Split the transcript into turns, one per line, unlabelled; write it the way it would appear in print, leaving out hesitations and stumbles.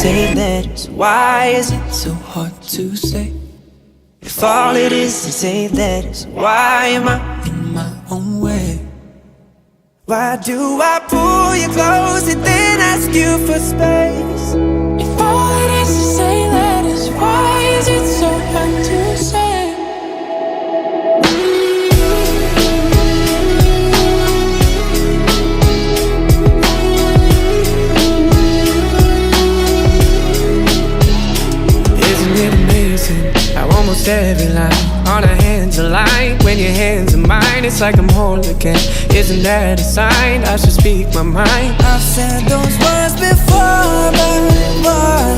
say letters? Why is it so hard to say? If all it is say letters, why am I in my own way? Why do I pull you close and then ask you for space?
If all it is say letters, why is it so hard to say?
Almost every line on our hands align. When your hands are mine, it's like I'm whole again. Isn't that a sign? I should speak my mind.
I've said those words before, but